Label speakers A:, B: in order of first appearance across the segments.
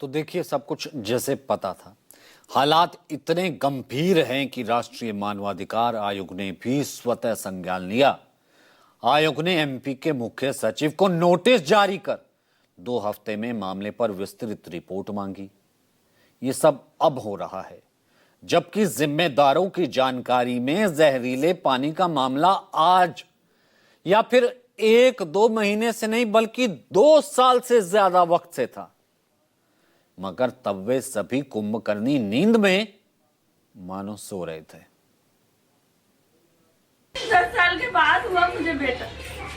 A: तो देखिए, सब कुछ जैसे पता था। हालात इतने गंभीर हैं कि राष्ट्रीय मानवाधिकार आयोग ने भी स्वतः संज्ञान लिया। आयोग ने एमपी के मुख्य सचिव को नोटिस जारी कर 2 हफ्ते में मामले पर विस्तृत रिपोर्ट मांगी। ये सब अब हो रहा है जबकि जिम्मेदारों की जानकारी में जहरीले पानी का मामला आज या फिर 1-2 महीने से नहीं बल्कि 2 साल से ज्यादा वक्त से था। मगर तब वे सभी कुंभकर्णी नींद में मानो सो रहे थे।
B: 10 साल के बाद हुआ मुझे बेटा।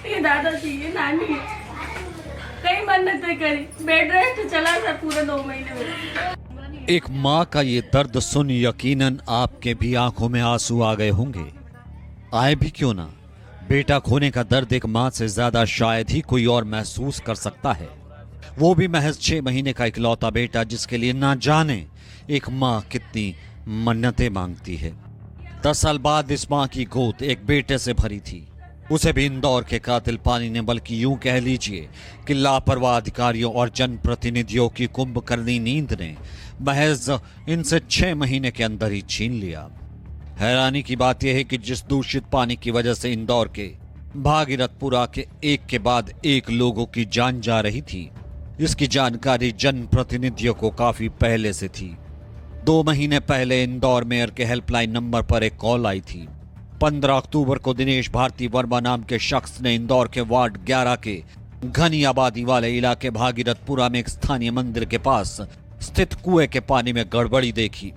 B: ये दादाजी, ये नानी है। कई मन्नतें करी, बेड रेस्ट चला था पूरे 2 महीने में।
A: एक माँ का ये दर्द सुन यकीनन आपके भी आंखों में आंसू आ गए होंगे। आए भी क्यों ना, बेटा खोने का दर्द एक माँ से ज्यादा शायद ही कोई और महसूस कर सकता है। वो भी महज 6 महीने का इकलौता बेटा जिसके लिए ना जाने एक माँ कितनी मन्नतें मांगती है। 10 साल बाद इस माँ की गोद एक बेटे से भरी थी। उसे भी इंदौर के कातिल पानी ने, बल्कि यूं कह लीजिए कि लापरवाह अधिकारियों और जनप्रतिनिधियों की कुंभकर्णी नींद ने महज इनसे 6 महीने के अंदर ही छीन लिया। हैरानी की बात यह है कि जिस दूषित पानी की वजह से इंदौर के भागीरथपुरा के एक के बाद एक लोगों की जान जा रही थी, इसकी जानकारी जनप्रतिनिधियों को काफी पहले से थी। 2 महीने पहले इंदौर मेयर के हेल्पलाइन नंबर पर एक कॉल आई थी। 15 अक्टूबर को दिनेश भारती वर्मा नाम के शख्स ने इंदौर के वार्ड 11 के घनी आबादी वाले इलाके भागीरथपुरा में एक स्थानीय मंदिर के पास स्थित कुएं के पानी में गड़बड़ी देखी।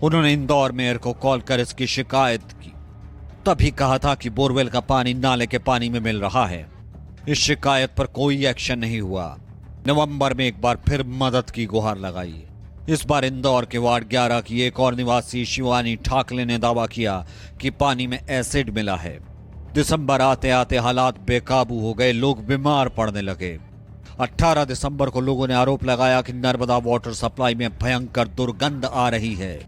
A: उन्होंने इंदौर मेयर को कॉल कर इसकी शिकायत की। तभी कहा था कि बोरवेल का पानी नाले के पानी में मिल रहा है। इस शिकायत पर कोई एक्शन नहीं हुआ। नवंबर में एक बार फिर मदद की गुहार लगाई। इस बार इंदौर के वार्ड 11 की एक और निवासी शिवानी ठाकले ने दावा किया कि पानी में एसिड मिला है। दिसंबर आते आते हालात बेकाबू हो गए, लोग बीमार पड़ने लगे। 18 दिसंबर को लोगों ने आरोप लगाया कि नर्मदा वाटर सप्लाई में भयंकर दुर्गंध आ रही है।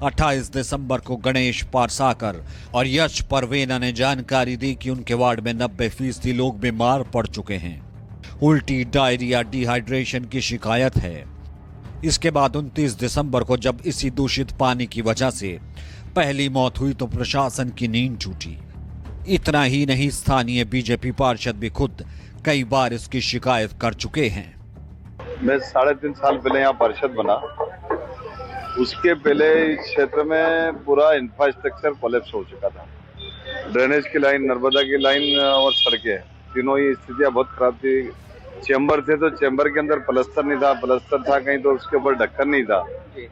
A: 28 दिसंबर को गणेश पारसाकर और यश परवेना ने जानकारी दी कि उनके वार्ड में 90% लोग बीमार पड़ चुके हैं। उल्टी, डायरिया, डिहाइड्रेशन की शिकायत है। इसके बाद 29 दिसंबर को जब इसी दूषित पानी की वजह से पहली मौत हुई तो प्रशासन की नींद टूटी। इतना ही नहीं, स्थानीय बीजेपी पार्षद भी खुद कई बार इसकी शिकायत कर चुके हैं।
C: मैं 3.5 साल पहले यहाँ पार्षद बना। उसके पहले इस क्षेत्र में पूरा इंफ्रास्ट्रक्चर कोलैप्स हो चुका था। ड्रेनेज की लाइन, नर्मदा की लाइन और सड़कें, तीनों ही स्थितियां बहुत खराब थी। चेंबर थे तो चेंबर के अंदर प्लास्टर नहीं था, प्लास्टर था कहीं तो उसके ऊपर ढक्कन नहीं था।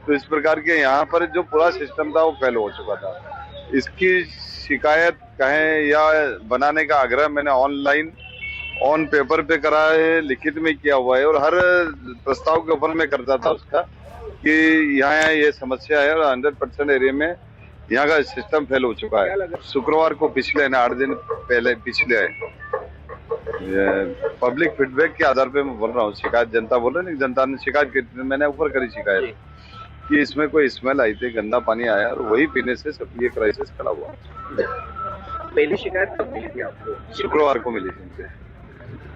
C: तो इस प्रकार के यहाँ पर जो पूरा सिस्टम था वो फेल हो चुका था। इसकी शिकायत कहें या बनाने का आग्रह मैंने ऑनलाइन ऑन पेपर पे करा है, लिखित में किया हुआ है और हर प्रस्ताव के ऊपर मैं करता था उसका कि यहाँ ये समस्या है और 100% एरिया में यहाँ का सिस्टम फेल हो चुका है। शुक्रवार को पिछले 8 दिन पहले पिछले पब्लिक फीडबैक के आधार पे मैं बोल रहा हूँ, शिकायत जनता बोल रहे नहीं, जनता ने शिकायत की, मैंने ऊपर करी शिकायत कि इसमें कोई स्मेल आई थी, गंदा पानी आया और वही पीने से सब ये क्राइसिस खड़ा हुआ।
D: पहली शिकायत कब मिली थी आपको?
C: शुक्रवार को मिली थी।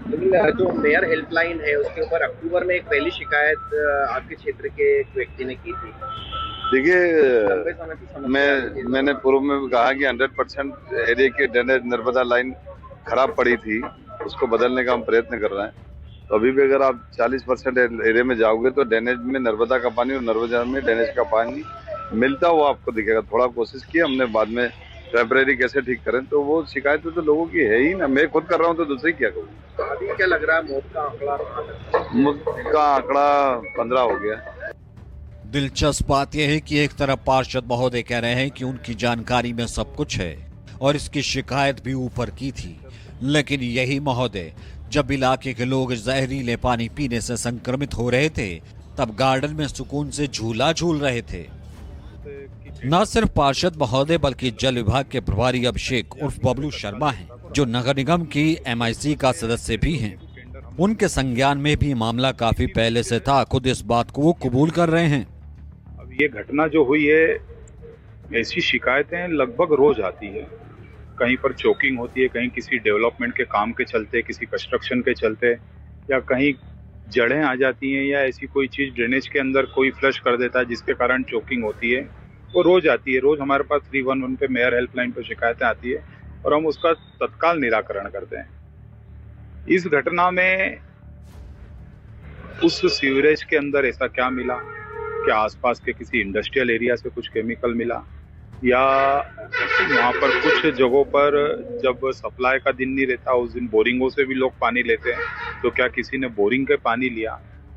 D: लेकिन जो मेयर हेल्पलाइन है उसके ऊपर अक्टूबर में एक पहली शिकायत आपके क्षेत्र के एक व्यक्ति ने की थी।
C: देखिए, मैंने पूर्व में कहा कि 100% एरिया की ड्रेनेज नर्मदा लाइन खराब पड़ी थी, उसको बदलने का हम प्रयत्न कर रहे हैं। तो अभी भी अगर आप 40% एरिया में जाओगे तो ड्रेनेज में नर्मदा का पानी और नर्मदा में ड्रेनेज का पानी मिलता हुआ आपको दिखेगा। थोड़ा कोशिश की हमने, बाद में टेम्परेरी कैसे ठीक करें, तो वो शिकायत तो लोगों की है ही ना। मैं खुद कर रहा हूँ तो दूसरे क्या कहूँ।
D: तो अभी क्या लग रहा है, मौत का
C: आंकड़ा 15 हो गया।
A: दिलचस्प बात यह है कि एक तरफ पार्षद महोदय कह रहे हैं कि उनकी जानकारी में सब कुछ है और इसकी शिकायत भी ऊपर की थी, लेकिन यही महोदय जब इलाके के लोग जहरीले पानी पीने से संक्रमित हो रहे थे तब गार्डन में सुकून से झूला झूल रहे थे। न सिर्फ पार्षद महोदय बल्कि जल विभाग के प्रभारी अभिषेक उर्फ बबलू शर्मा हैं, जो नगर निगम की MIC का सदस्य भी हैं। उनके संज्ञान में भी मामला काफी पहले से था। खुद इस बात को वो कबूल कर रहे हैं।
E: अब ये घटना जो हुई है, ऐसी शिकायतें लगभग रोज आती है। कहीं पर चोकिंग होती है, कहीं किसी डेवलपमेंट के काम के चलते, किसी कंस्ट्रक्शन के चलते, या कहीं जड़ें आ जाती हैं या ऐसी कोई चीज़ ड्रेनेज के अंदर कोई फ्लश कर देता है जिसके कारण चोकिंग होती है, वो रोज़ आती है। रोज़ हमारे पास 311 पे मेयर हेल्पलाइन पर शिकायतें आती है और हम उसका तत्काल निराकरण करते हैं। इस घटना में उस सीवरेज के अंदर ऐसा क्या मिला, क्या आसपास के किसी इंडस्ट्रियल एरिया से कुछ केमिकल मिला, या वहाँ पर कुछ जगहों पर जब सप्लाई का दिन नहीं रहता उस दिन बोरिंगों से भी लोग पानी लेते हैं, तो क्या किसी ने बोरिंग के पानी लिया,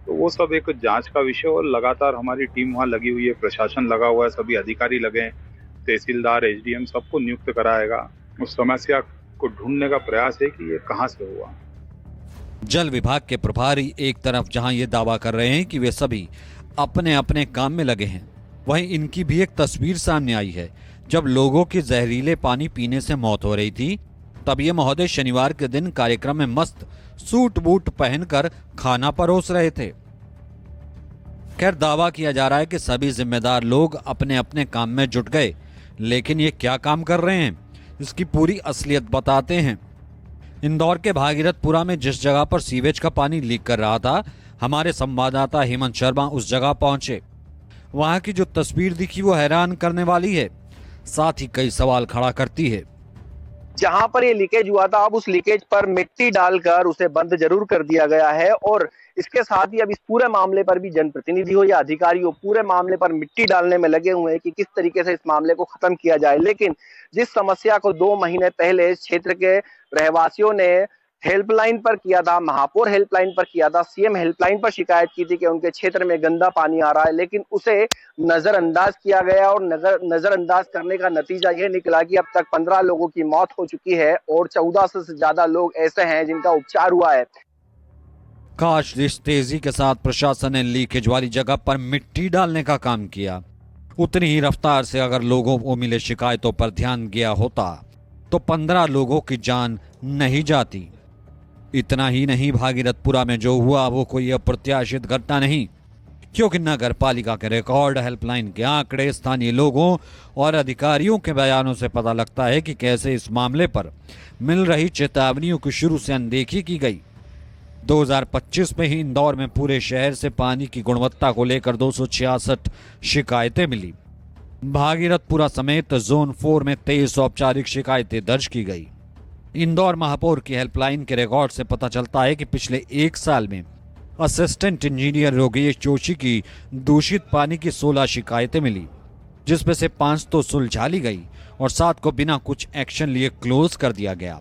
E: तो वो सब एक जांच का विषय। और लगातार हमारी टीम वहाँ लगी हुई है, प्रशासन लगा हुआ है, सभी अधिकारी लगे हैं, तहसीलदार, एसडीएम सबको नियुक्त कराएगा। उस समस्या को ढूंढने का प्रयास है कि ये कहाँ से हुआ।
A: जल विभाग के प्रभारी एक तरफ जहां ये दावा कर रहे हैं कि वे सभी अपने अपने काम में लगे हैं, वहीं इनकी भी एक तस्वीर सामने आई है। जब लोगों की जहरीले पानी पीने से मौत हो रही थी, तब ये महोदय शनिवार के दिन कार्यक्रम में मस्त सूट बूट पहनकर खाना परोस रहे थे। खैर, दावा किया जा रहा है कि सभी जिम्मेदार लोग अपने अपने काम में जुट गए, लेकिन ये क्या काम कर रहे हैं, इसकी पूरी असलियत बताते हैं। इंदौर के भागीरथपुरा में जिस जगह पर सीवेज का पानी लीक कर रहा था, हमारे संवाददाता हेमंत शर्मा उस जगह पहुंचे। वहां की जो तस्वीर दिखी वो हैरान करने वाली है, साथ ही कई सवाल खड़ा करती है।
D: जहां पर ये लीकेज हुआ था, अब उस लीकेज पर मिट्टी डालकर उसे बंद जरूर कर दिया गया है और इसके साथ ही अब इस पूरे मामले पर भी जनप्रतिनिधि हो या अधिकारी हो, पूरे मामले पर मिट्टी डालने में लगे हुए हैं कि किस तरीके से इस मामले को खत्म किया जाए। लेकिन जिस समस्या को 2 महीने पहले इस क्षेत्र के रहवासियों ने हेल्पलाइन पर किया था, महापौर हेल्पलाइन पर किया था, सीएम हेल्पलाइन पर शिकायत की थी कि उनके क्षेत्र में गंदा पानी आ रहा है, लेकिन उसे नजरअंदाज किया गया और नजरअंदाज करने का नतीजा यह निकला कि अब तक 15 लोगों की मौत हो चुकी है और 1400 से ज्यादा लोग ऐसे हैं जिनका उपचार हुआ है।
A: काश जिस तेजी के साथ प्रशासन ने लीकेज वाली जगह पर मिट्टी डालने का काम किया, उतनी ही रफ्तार से अगर लोगों को मिले शिकायतों पर ध्यान गया होता तो 15 लोगों की जान नहीं जाती। इतना ही नहीं, भागीरथपुरा में जो हुआ वो कोई अप्रत्याशित घटना नहीं, क्योंकि नगर पालिका के रिकॉर्ड, हेल्पलाइन के आंकड़े, स्थानीय लोगों और अधिकारियों के बयानों से पता लगता है कि कैसे इस मामले पर मिल रही चेतावनियों की शुरू से अनदेखी की गई। 2025 में ही इंदौर में पूरे शहर से पानी की गुणवत्ता को लेकर 266 शिकायतें मिली। भागीरथपुरा समेत जोन 4 में 23 औपचारिक शिकायतें दर्ज की गई। इंदौर महापौर की हेल्पलाइन के रिकॉर्ड से पता चलता है कि पिछले 1 साल में असिस्टेंट इंजीनियर योगेश जोशी की दूषित पानी की 16 शिकायतें मिली, जिसमें से 5 तो सुलझा ली गई और 7 को बिना कुछ एक्शन लिए क्लोज कर दिया गया,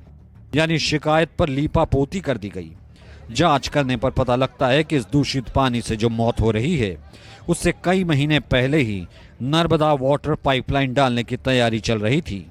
A: यानी शिकायत पर लीपापोती कर दी गई। जांच करने पर पता लगता है कि इस दूषित पानी से जो मौत हो रही है, उससे कई महीने पहले ही नर्मदा वाटर पाइपलाइन डालने की तैयारी चल रही थी।